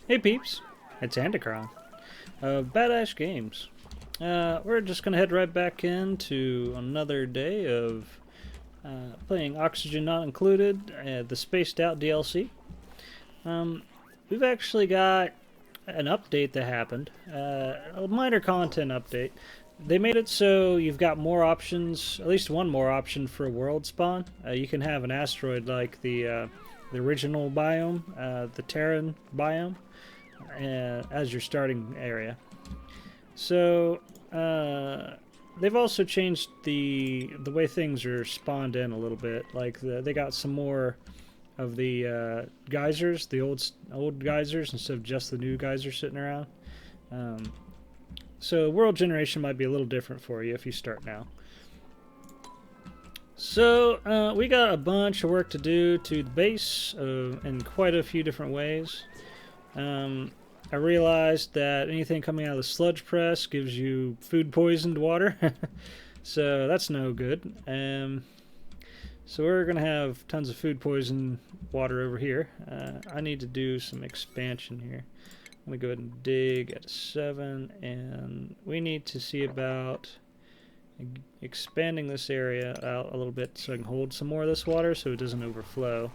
Hey peeps, it's Andacron of Badash Games. We're just gonna head right back into another day of playing Oxygen Not Included, the Spaced Out DLC. We've actually got an update that happened, a minor content update. They made it so you've got more options, at least one more option for a world spawn. You can have an asteroid like the original biome, the Terran biome, as your starting area. So they've also changed the way things are spawned in a little bit. Like they got some more of the geysers, the old geysers, instead of just the new geysers sitting around. So world generation might be a little different for you if you start now. So we got a bunch of work to do to the base in quite a few different ways. I realized that anything coming out of the sludge press gives you food poisoned water, so that's no good. So we're gonna have tons of food poison water over here. I need to do some expansion here. I'm gonna go ahead and dig at 7, and we need to see about expanding this area out a little bit so I can hold some more of this water so it doesn't overflow.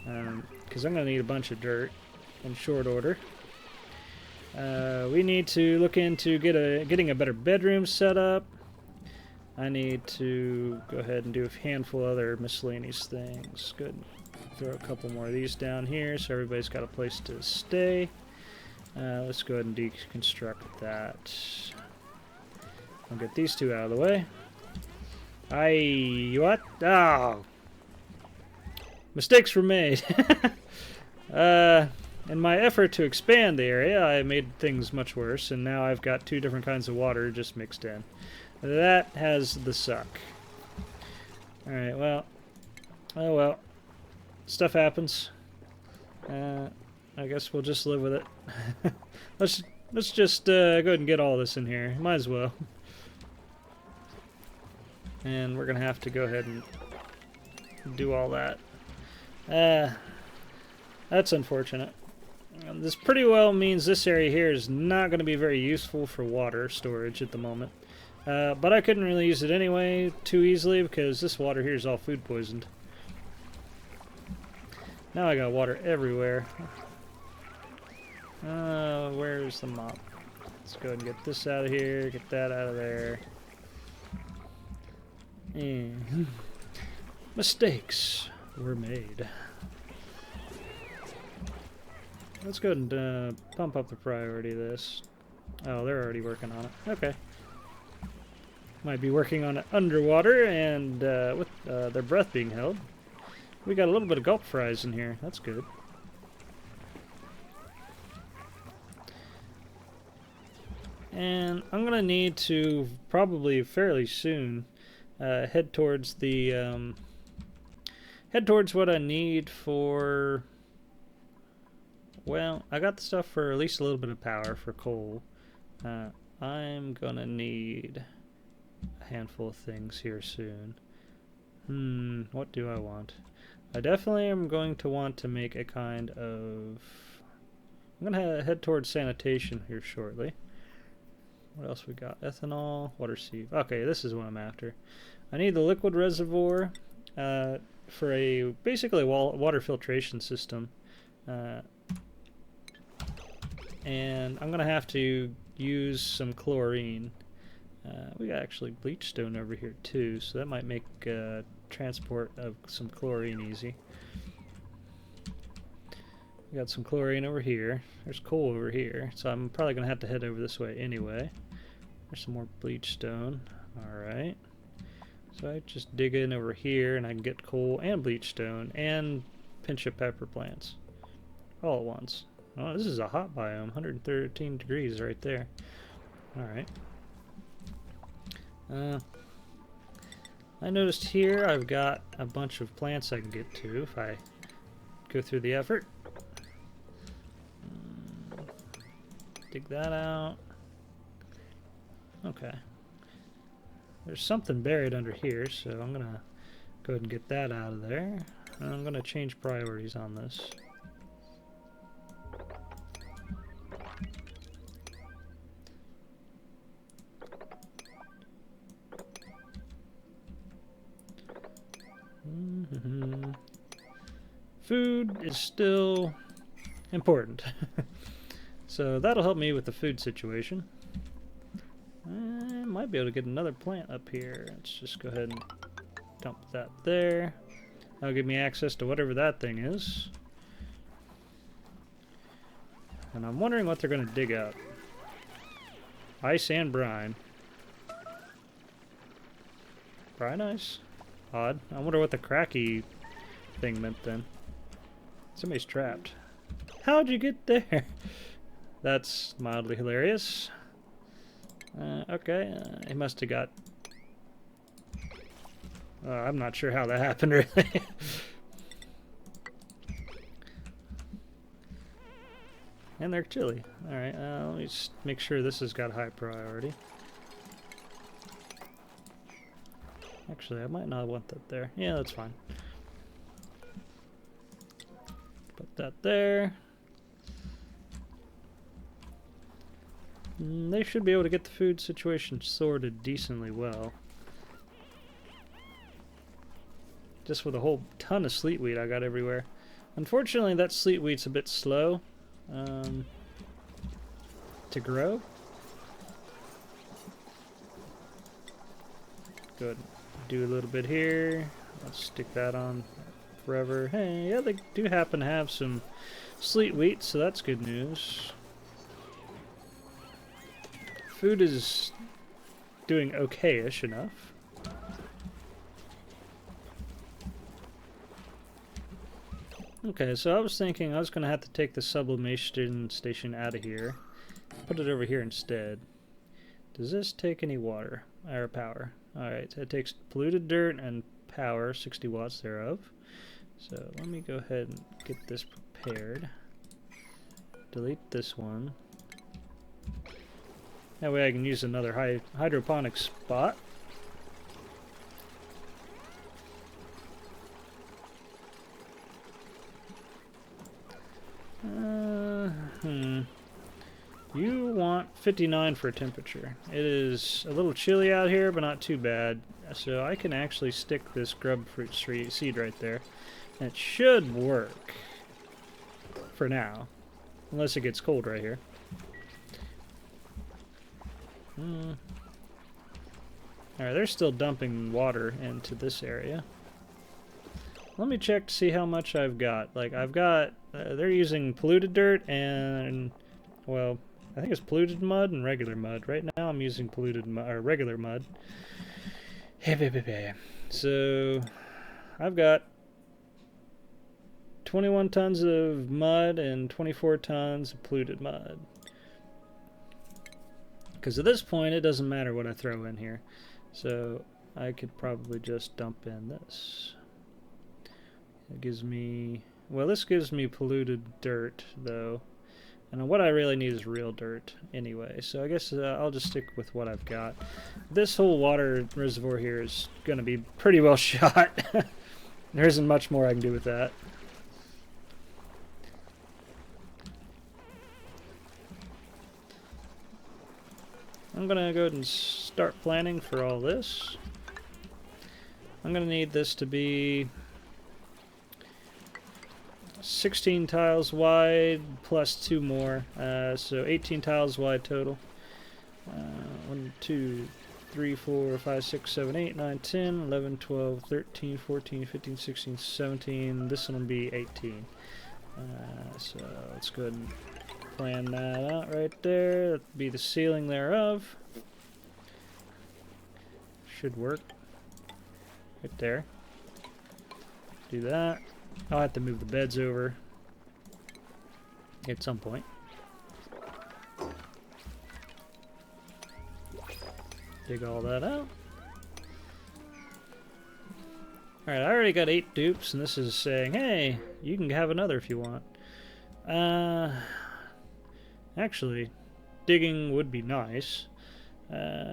Because I'm gonna need a bunch of dirt in short order. We need to look into getting a better bedroom set up. I need to go ahead and do a handful of other miscellaneous things. Good. Throw a couple more of these down here so everybody's got a place to stay. Let's go ahead and deconstruct that. I'll get these two out of the way. What? Oh! Mistakes were made. In my effort to expand the area, I made things much worse, and now I've got two different kinds of water just mixed in. That has the suck. Alright, well. Oh well. Stuff happens. I guess we'll just live with it. let's just go ahead and get all this in here. Might as well. And we're gonna have to go ahead and do all that. That's unfortunate. This pretty well means this area here is not going to be very useful for water storage at the moment. But I couldn't really use it anyway too easily because this water here is all food poisoned. Now I got water everywhere. Where's the mop? Let's go ahead and get this out of here, get that out of there. And mistakes were made. Let's go ahead and pump up the priority of this. Oh, they're already working on it. Okay. Might be working on it underwater and with their breath being held. We got a little bit of gulp fries in here. That's good. And I'm gonna need to probably fairly soon head towards the head towards what I need for. Well, I got the stuff for at least a little bit of power for coal. I'm gonna need a handful of things here soon. What do I want? I definitely am going to want to make a kind of. I'm gonna head towards sanitation here shortly. What else we got? Ethanol, water sieve. Okay, this is what I'm after. I need the liquid reservoir for basically a water filtration system. And I'm gonna have to use some chlorine. We got actually bleach stone over here too, so that might make transport of some chlorine easy. We got some chlorine over here. There's coal over here, so I'm probably gonna have to head over this way anyway. There's some more bleach stone. Alright. So I just dig in over here and I can get coal and bleach stone and pinch of pepper plants all at once. Oh, this is a hot biome. 113 degrees right there. Alright. I noticed here I've got a bunch of plants I can get to if I go through the effort. Dig that out. Okay. There's something buried under here, so I'm gonna go ahead and get that out of there. And I'm gonna change priorities on this. Food is still important. So that'll help me with the food situation. I might be able to get another plant up here. Let's just go ahead and dump that there. That'll give me access to whatever that thing is. And I'm wondering what they're going to dig out. Ice and brine. Brine ice? Odd. I wonder what the cracky thing meant then. Somebody's trapped. How'd you get there? That's mildly hilarious. Okay, he must have got... I'm not sure how that happened, really. And they're chilly. Alright, let me just make sure this has got high priority. Actually, I might not want that there. Yeah, that's fine. Put that there. They should be able to get the food situation sorted decently well. Just with a whole ton of sleet wheat I got everywhere. Unfortunately, that sleet wheat's a bit slow to grow. Go ahead and do a little bit here. Let's stick that on forever. Hey, yeah, they do happen to have some sleet wheat, so that's good news. Food is doing okay-ish enough. Okay, so I was thinking I was going to have to take the sublimation station out of here. Put it over here instead. Does this take any water or power? Alright, it takes polluted dirt and power, 60 watts thereof. So let me go ahead and get this prepared. Delete this one. That way I can use another hydroponic spot. You want 59 for temperature. It is a little chilly out here, but not too bad. So I can actually stick this grub fruit seed right there. And it should work. For now. Unless it gets cold right here. Alright, they're still dumping water into this area. Let me check to see how much I've got. Like, I've got... they're using polluted dirt and... well, I think it's polluted mud and regular mud. Right now I'm using polluted mud, or regular mud. So, I've got 21 tons of mud and 24 tons of polluted mud. Because at this point, it doesn't matter what I throw in here. So, I could probably just dump in this. It gives me... well, this gives me polluted dirt, though. And what I really need is real dirt anyway. So I guess I'll just stick with what I've got. This whole water reservoir here is going to be pretty well shot. There isn't much more I can do with that. I'm going to go ahead and start planning for all this. I'm going to need this to be 16 tiles wide plus 2 more, so 18 tiles wide total. 1, 2, 3, 4, 5, 6, 7, 8, 9, 10, 11, 12, 13, 14, 15, 16, 17. This one will be 18. So let's go ahead and plan that out right there. That'll be the ceiling thereof. Should work. Right there. Do that. I'll have to move the beds over at some point. Dig all that out. Alright, I already got 8 dupes, and this is saying, hey, you can have another if you want. Actually, digging would be nice.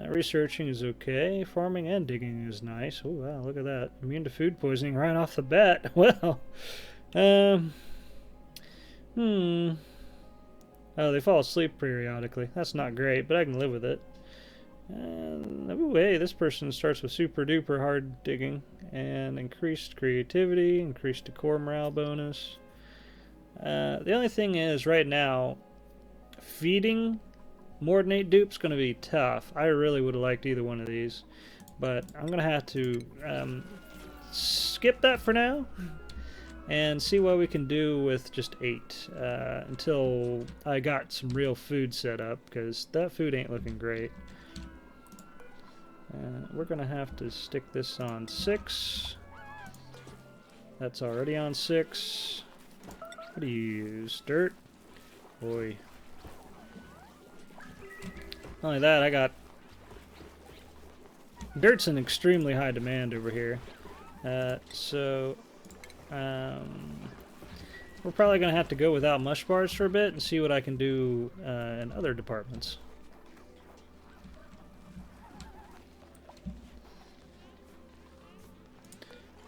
Researching is okay. Farming and digging is nice. Oh wow, look at that. Immune to food poisoning right off the bat. Well, oh, they fall asleep periodically. That's not great, but I can live with it. Oh, hey, this person starts with super duper hard digging and increased creativity, increased decor morale bonus. The only thing is, right now, feeding more than 8 dupes going to be tough. I really would have liked either one of these, but I'm going to have to skip that for now and see what we can do with just 8 until I got some real food set up, because that food ain't looking great. We're going to have to stick this on 6. That's already on 6. What do you use? Dirt? Boy. Not only that, I got... Dirt's in extremely high demand over here. So... we're probably going to have to go without mush bars for a bit and see what I can do in other departments.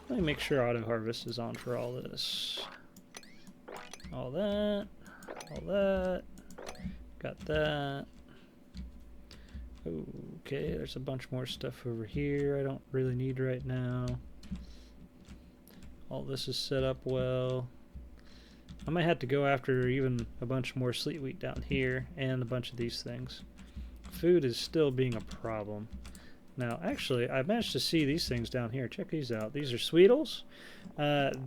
Let me make sure auto harvest is on for all this. All that. All that. Got that. Okay, there's a bunch more stuff over here I don't really need right now. All this is set up well. I might have to go after even a bunch more sleet wheat down here and a bunch of these things. Food is still being a problem. Now, actually, I managed to see these things down here. Check these out. These are Sweetles.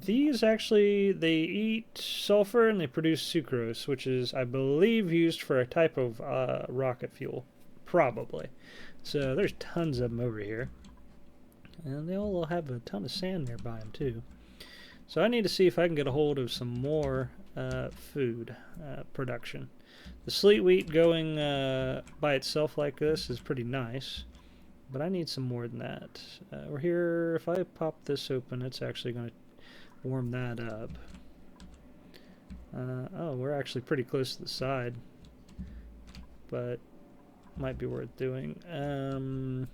These actually, they eat sulfur and they produce sucrose, which is, I believe, used for a type of rocket fuel. Probably. So there's tons of them over here. And they all have a ton of sand nearby them, too. So I need to see if I can get a hold of some more food production. The sleet wheat going by itself like this is pretty nice. But I need some more than that. We're here, if I pop this open, it's actually going to warm that up. Oh, we're actually pretty close to the side. But might be worth doing.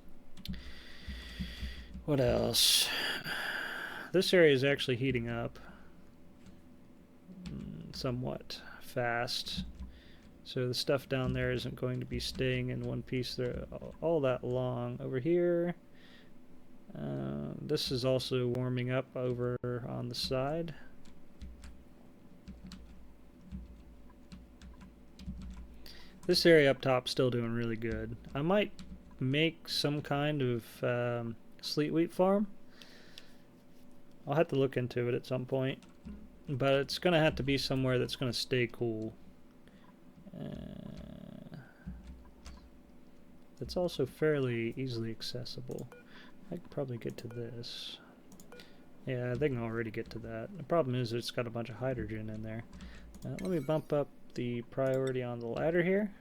What else? This area is actually heating up somewhat fast. So the stuff down there isn't going to be staying in one piece there all that long. Over here, this is also warming up over on the side. This area up top still doing really good. I might make some kind of sleet wheat farm. I'll have to look into it at some point, but it's going to have to be somewhere that's going to stay cool. It's also fairly easily accessible. I could probably get to this. Yeah, they can already get to that. The problem is it's got a bunch of hydrogen in there. Let me bump up the priority on the ladder here.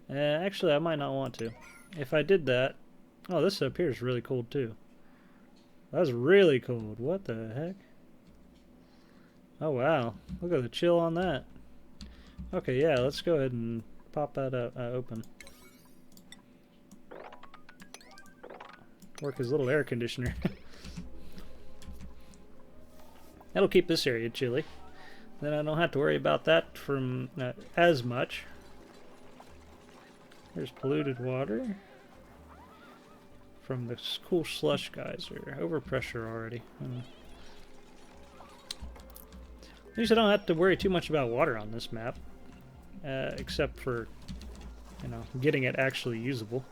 Actually, I might not want to. If I did that... Oh, this up here is really cold too. That's really cold. What the heck? Oh wow, look at the chill on that. Okay, yeah, let's go ahead and pop that up, open. Work as a little air conditioner. That'll keep this area chilly. Then I don't have to worry about that from as much. There's polluted water from the cool slush geyser. Overpressure already. At least I don't have to worry too much about water on this map. Except for, you know, getting it actually usable.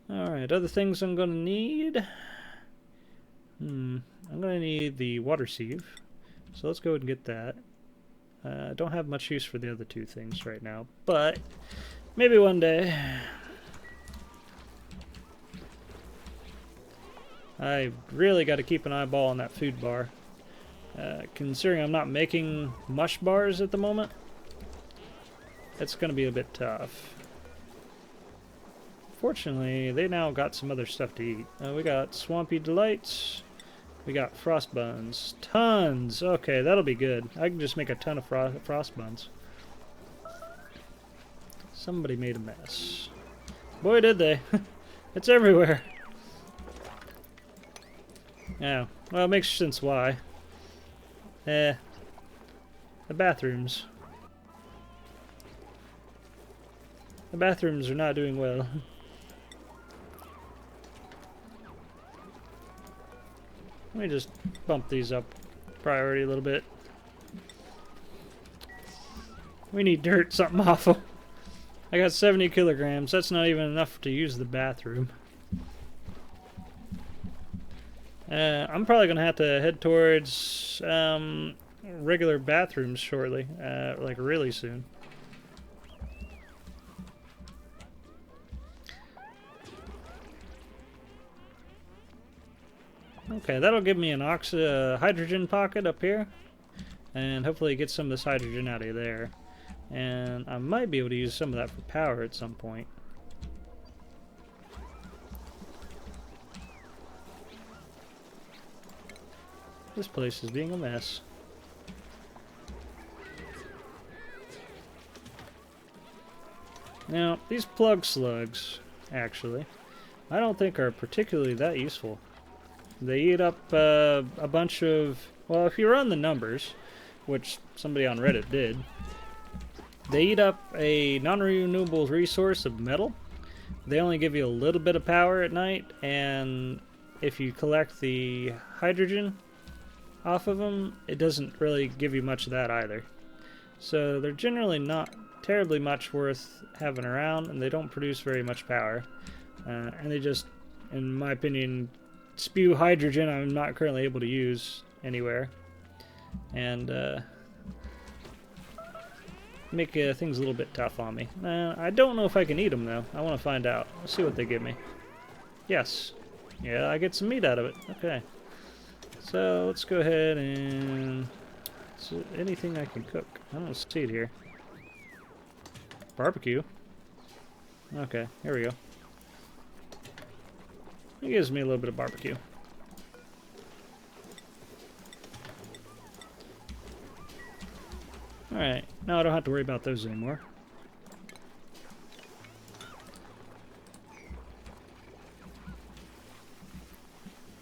Alright, other things I'm going to need. I'm going to need the water sieve. So let's go ahead and get that. I don't have much use for the other two things right now, but maybe one day. I really got to keep an eyeball on that food bar. Considering I'm not making mush bars at the moment, it's going to be a bit tough. Fortunately, they now got some other stuff to eat. We got Swampy Delights. We got frost buns. Tons! Okay, that'll be good. I can just make a ton of frost buns. Somebody made a mess. Boy, did they. It's everywhere. Yeah, well, it makes sense why. The bathrooms. The bathrooms are not doing well. Let me just bump these up priority a little bit. We need dirt, something awful. I got 70 kilograms. That's not even enough to use the bathroom. I'm probably going to have to head towards regular bathrooms shortly, like really soon. Okay, that'll give me an hydrogen pocket up here, and hopefully get some of this hydrogen out of there. And I might be able to use some of that for power at some point. This place is being a mess. Now, these plug slugs, actually, I don't think are particularly that useful. They eat up a bunch of... Well, if you run the numbers, which somebody on Reddit did, they eat up a non-renewable resource of metal. They only give you a little bit of power at night, and if you collect the hydrogen off of them, it doesn't really give you much of that either. So they're generally not terribly much worth having around, and they don't produce very much power. And they just, in my opinion, spew hydrogen I'm not currently able to use anywhere. And make things a little bit tough on me. I don't know if I can eat them, though. I want to find out. Let's see what they give me. Yes. Yeah, I get some meat out of it. Okay. So let's go ahead and... So anything I can cook. I don't see it here. Barbecue. Okay, here we go. It gives me a little bit of barbecue. Alright, now I don't have to worry about those anymore.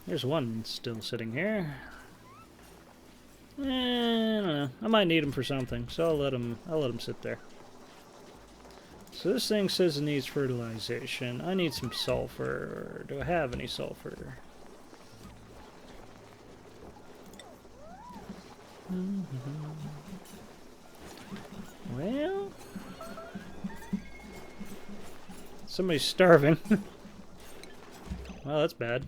There's one still sitting here. I don't know. I might need him for something, so I'll let him sit there. So this thing says it needs fertilization. I need some sulfur. Do I have any sulfur? Well, somebody's starving. Well, that's bad.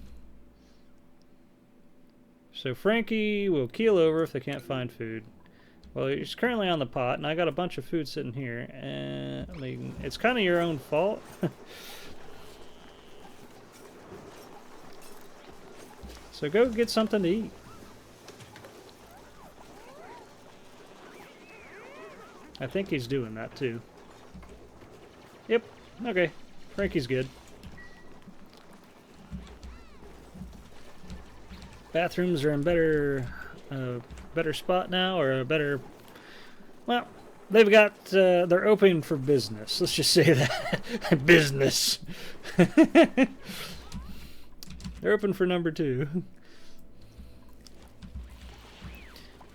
So Frankie will keel over if they can't find food. Well, he's currently on the pot, and I got a bunch of food sitting here. And I mean, it's kind of your own fault. So go get something to eat. I think he's doing that too. Yep. Okay. Frankie's good. Bathrooms are in better spot now, or a better... Well, they've got... they're open for business. Let's just say that. Business. They're open for number 2.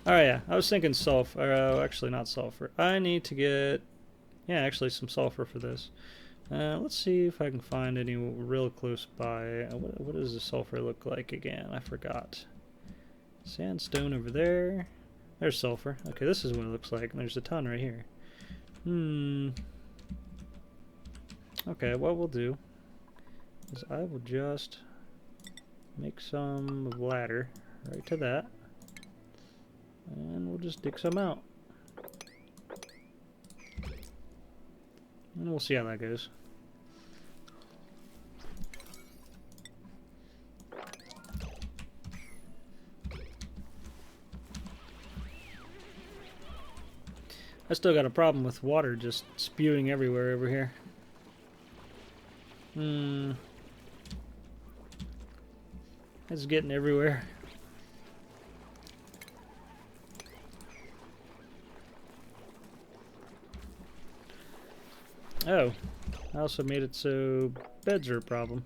Oh yeah, I was thinking sulfur. Actually, not sulfur. I need to get... Yeah, actually some sulfur for this. Let's see if I can find any real close by. What does the sulfur look like again? I forgot. Sandstone over there. There's sulfur. Okay, this is what it looks like. And there's a ton right here. Okay, what we'll do is I will just make some ladder right to that. And we'll just dig some out. And we'll see how that goes. I still got a problem with water just spewing everywhere over here. It's getting everywhere. Oh, I also made it so beds are a problem.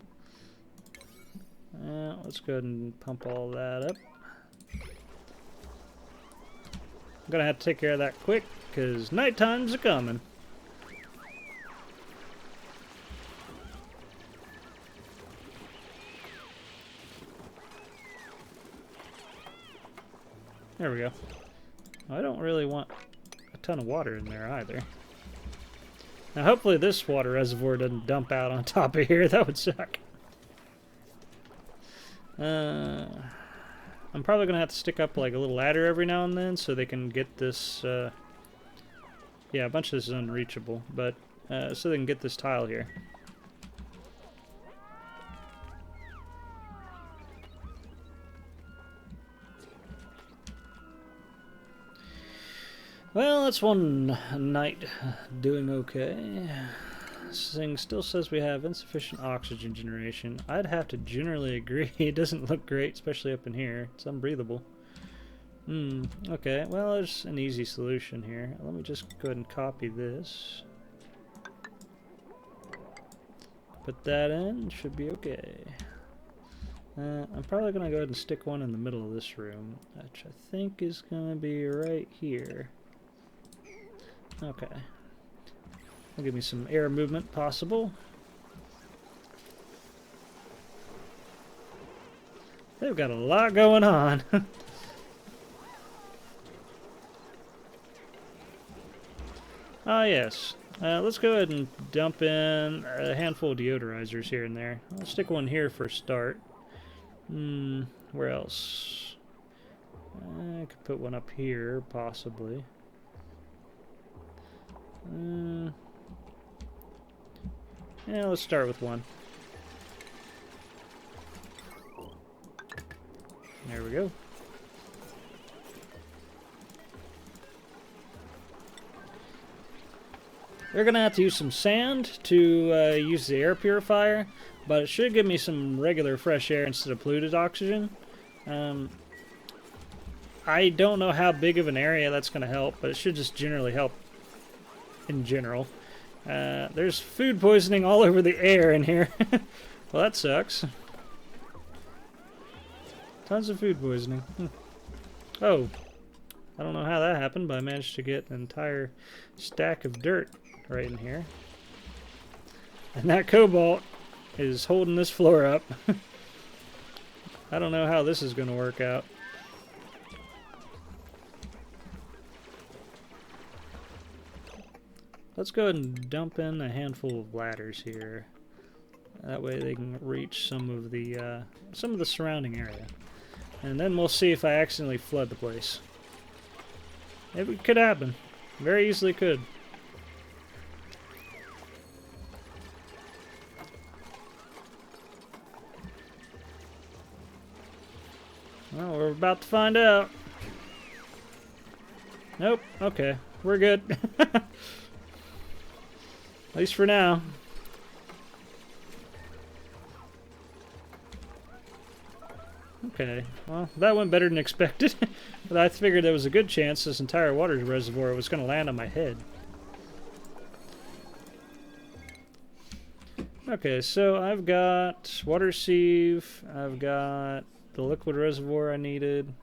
Let's go ahead and pump all that up. I'm gonna have to take care of that quick, because night time's a-coming. There we go. I don't really want a ton of water in there either. Now hopefully this water reservoir doesn't dump out on top of here. That would suck. I'm probably going to have to stick up like a little ladder every now and then so they can get this... yeah, a bunch of this is unreachable, but so they can get this tile here. Well, that's one night doing okay. This thing still says we have insufficient oxygen generation. I'd have to generally agree. It doesn't look great, especially up in here. It's unbreathable. Okay, well, there's an easy solution here. Let me just go ahead and copy this. Put that in, should be okay. I'm probably going to go ahead and stick one in the middle of this room, which I think is going to be right here. Okay. That'll give me some air movement possible. They've got a lot going on. Ah, yes. Let's go ahead and dump in a handful of deodorizers here and there. I'll stick one here for a start. Where else? I could put one up here, possibly. Yeah, let's start with one. There we go. They're gonna have to use some sand to use the air purifier, but it should give me some regular fresh air instead of polluted oxygen. I don't know how big of an area that's gonna help, but it should just generally help in general. There's food poisoning all over the air in here. Well, that sucks. Tons of food poisoning. Oh, I don't know how that happened, but I managed to get an entire stack of dirt right in here. And that cobalt is holding this floor up. I don't know how this is going to work out. Let's go ahead and dump in a handful of ladders here. That way they can reach some of the surrounding area. And then we'll see if I accidentally flood the place. It could happen. Very easily could. Well, we're about to find out. Nope. Okay. We're good. At least for now. Okay. Well, that went better than expected. But I figured there was a good chance this entire water reservoir was going to land on my head. Okay, so I've got water sieve. I've got the liquid reservoir I needed.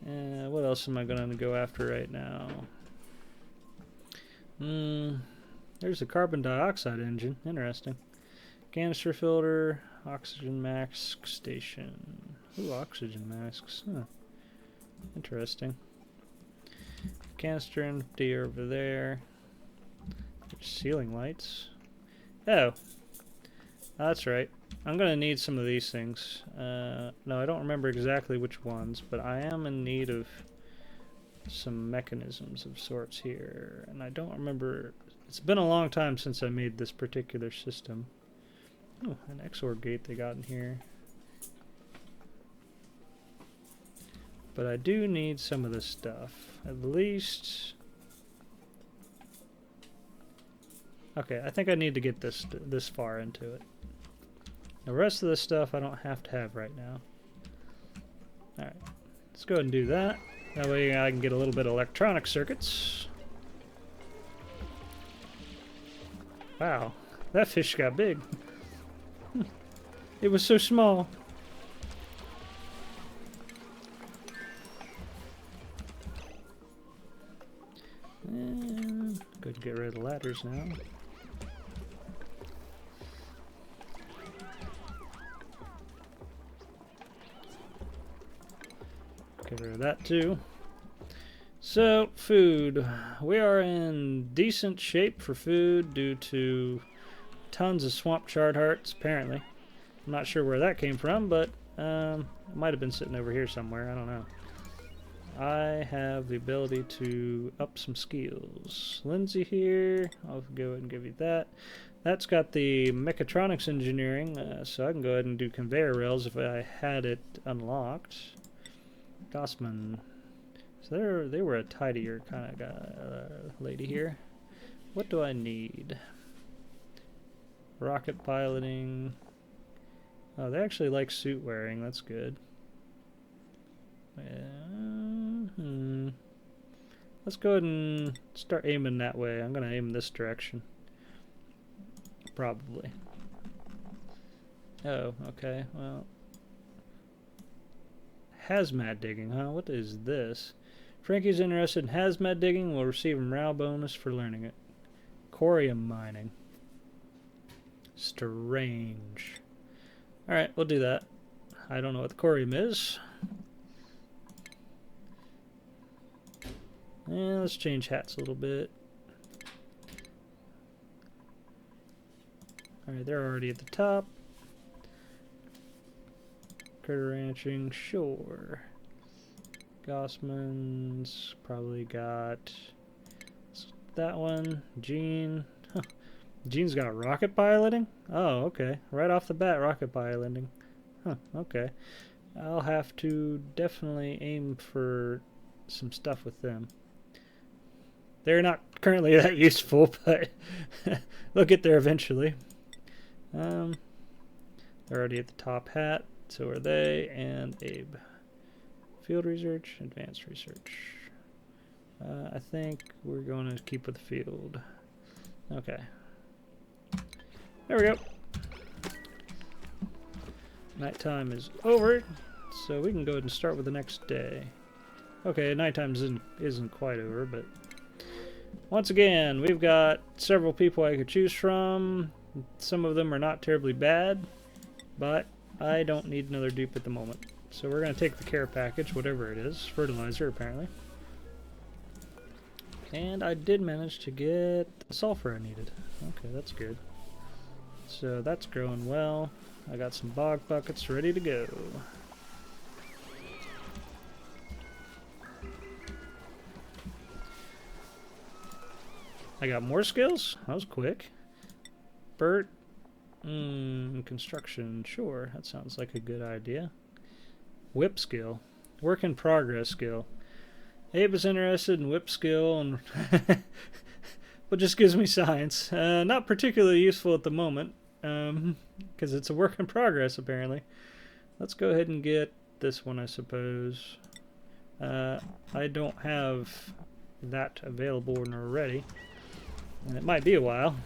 What else am I going to go after right now? There's a carbon dioxide engine. Interesting. Canister filter, oxygen mask station. Ooh, oxygen masks. Huh. Interesting. Canister empty over there. There's ceiling lights. Oh. That's right. I'm going to need some of these things. No, I don't remember exactly which ones, but I am in need of some mechanisms of sorts here. And I don't remember... It's been a long time since I made this particular system. Oh, an XOR gate they got in here. But I do need some of this stuff. At least... Okay, I think I need to get this far into it. The rest of this stuff I don't have to have right now. Alright, let's go ahead and do that. That way I can get a little bit of electronic circuits. Wow, that fish got big. It was so small. And go to get rid of the ladders now. Get rid of that too. So, food. We are in decent shape for food due to tons of swamp chard hearts, apparently. I'm not sure where that came from, but it might have been sitting over here somewhere. I don't know. I have the ability to up some skills. Lindsay here. I'll go ahead and give you that. That's got the mechatronics engineering, so I can go ahead and do conveyor rails if I had it unlocked. Gossman. So they were a tidier kind of lady here. What do I need? Rocket piloting. Oh, they actually like suit wearing. That's good. Let's go ahead and start aiming that way. I'm going to aim this direction. Probably. Oh, okay. Well. Hazmat digging, huh? What is this? Frankie's interested in hazmat digging. Will receive a morale bonus for learning it. Corium mining. Strange. Alright, we'll do that. I don't know what the corium is. Yeah, let's change hats a little bit. Alright, they're already at the top. Critter ranching, sure. Gossman's probably got that one. Gene. Huh. Gene's got rocket piloting? Oh, okay. Right off the bat, rocket piloting. Huh, okay. I'll have to definitely aim for some stuff with them. They're not currently that useful, but they'll get there eventually. They're already at the top hat, so are they, and Abe. Field research, advanced research. I think we're going to keep with the field. Okay. There we go. Nighttime is over, so we can go ahead and start with the next day. Okay, nighttime isn't quite over, but once again, we've got several people I could choose from. Some of them are not terribly bad, but I don't need another dupe at the moment. So we're going to take the care package, whatever it is. Fertilizer, apparently. And I did manage to get the sulfur I needed. Okay, that's good. So that's growing well. I got some bog buckets ready to go. I got more skills? That was quick. Bert. Construction. Sure, that sounds like a good idea. Whip skill. Work in progress skill. Abe is interested in whip skill, and but just gives me science. Not particularly useful at the moment, because it's a work in progress, apparently. Let's go ahead and get this one, I suppose. I don't have that available nor ready, and it might be a while.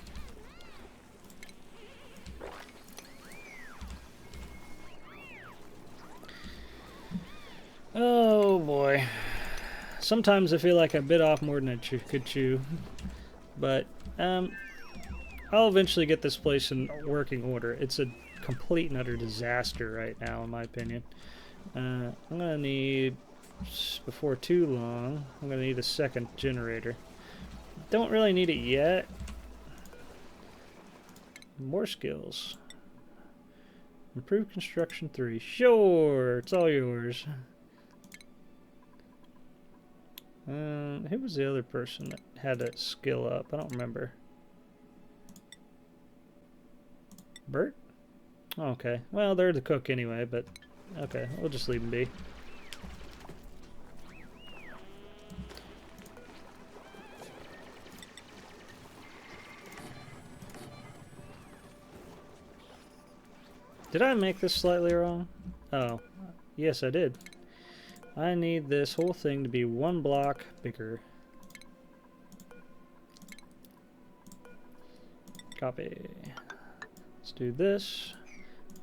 Oh boy. Sometimes I feel like I bit off more than I could chew. But I'll eventually get this place in working order. It's a complete and utter disaster right now, in my opinion. I'm going to need, before too long, I'm going to need a second generator. Don't really need it yet. More skills. Improved construction 3. Sure, it's all yours. Who was the other person that had a skill up? I don't remember. Bert? Oh, okay. Well, they're the cook anyway, but okay, we'll just leave them be. Did I make this slightly wrong? Oh, yes I did. I need this whole thing to be one block bigger. Copy. Let's do this.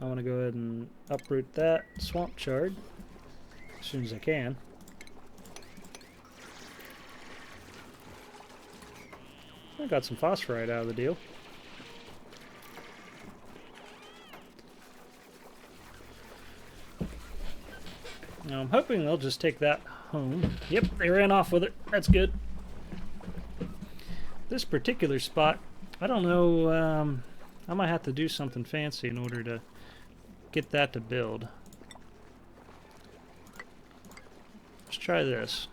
I want to go ahead and uproot that swamp chard as soon as I can. I got some phosphorite out of the deal. Now I'm hoping they'll just take that home. Yep, they ran off with it. That's good. This particular spot, I don't know, I might have to do something fancy in order to get that to build. Let's try this.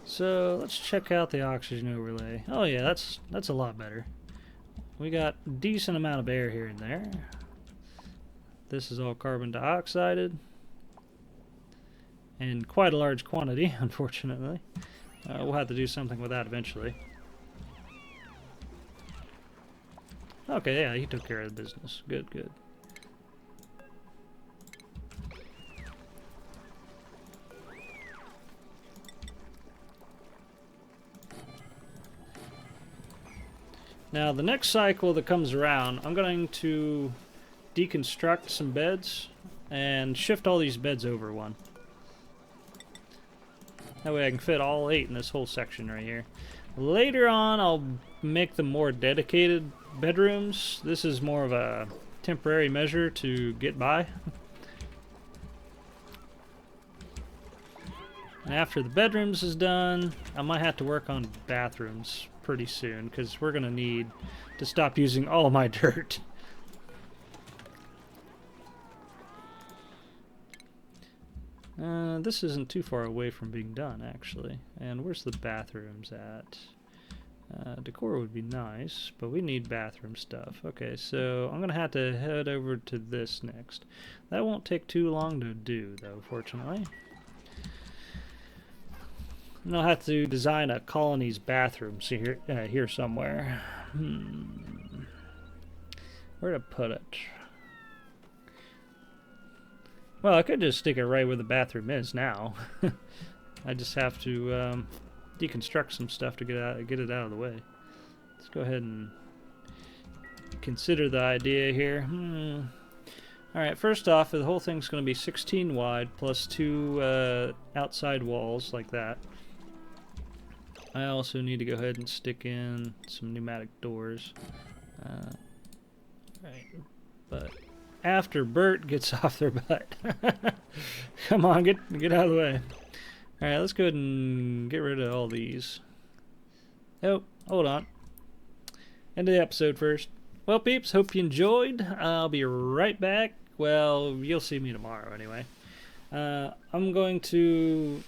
So let's check out the oxygen overlay. Oh yeah, that's a lot better. We got a decent amount of air here and there. This is all carbon dioxide in quite a large quantity, unfortunately. We'll have to do something with that eventually. Okay, yeah, he took care of the business. Good, good. Now, the next cycle that comes around, I'm going to deconstruct some beds and shift all these beds over one. That way I can fit all 8 in this whole section right here. Later on, I'll make them more dedicated bedrooms. This is more of a temporary measure to get by. And after the bedrooms is done, I might have to work on bathrooms pretty soon, because we're going to need to stop using all of my dirt. This isn't too far away from being done, actually. And where's the bathrooms at? Decor would be nice, but we need bathroom stuff. Okay, so I'm going to have to head over to this next. That won't take too long to do, though, fortunately. And I'll have to design a colony's bathrooms here somewhere. Where to put it? Well, I could just stick it right where the bathroom is now. I just have to deconstruct some stuff to get it out of the way. Let's go ahead and consider the idea here. Alright, first off, the whole thing's going to be 16 wide plus 2 outside walls like that. I also need to go ahead and stick in some pneumatic doors. Right, but after Bert gets off their butt. Come on, get out of the way. Alright, let's go ahead and get rid of all these. Oh, hold on. End of the episode first. Well, peeps, hope you enjoyed. I'll be right back. Well, you'll see me tomorrow anyway. I'm going to...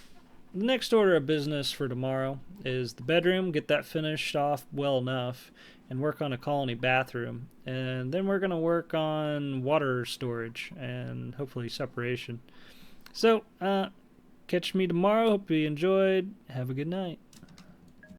The next order of business for tomorrow is the bedroom, get that finished off well enough, and work on a colony bathroom. And then we're going to work on water storage and hopefully separation. So, catch me tomorrow. Hope you enjoyed. Have a good night.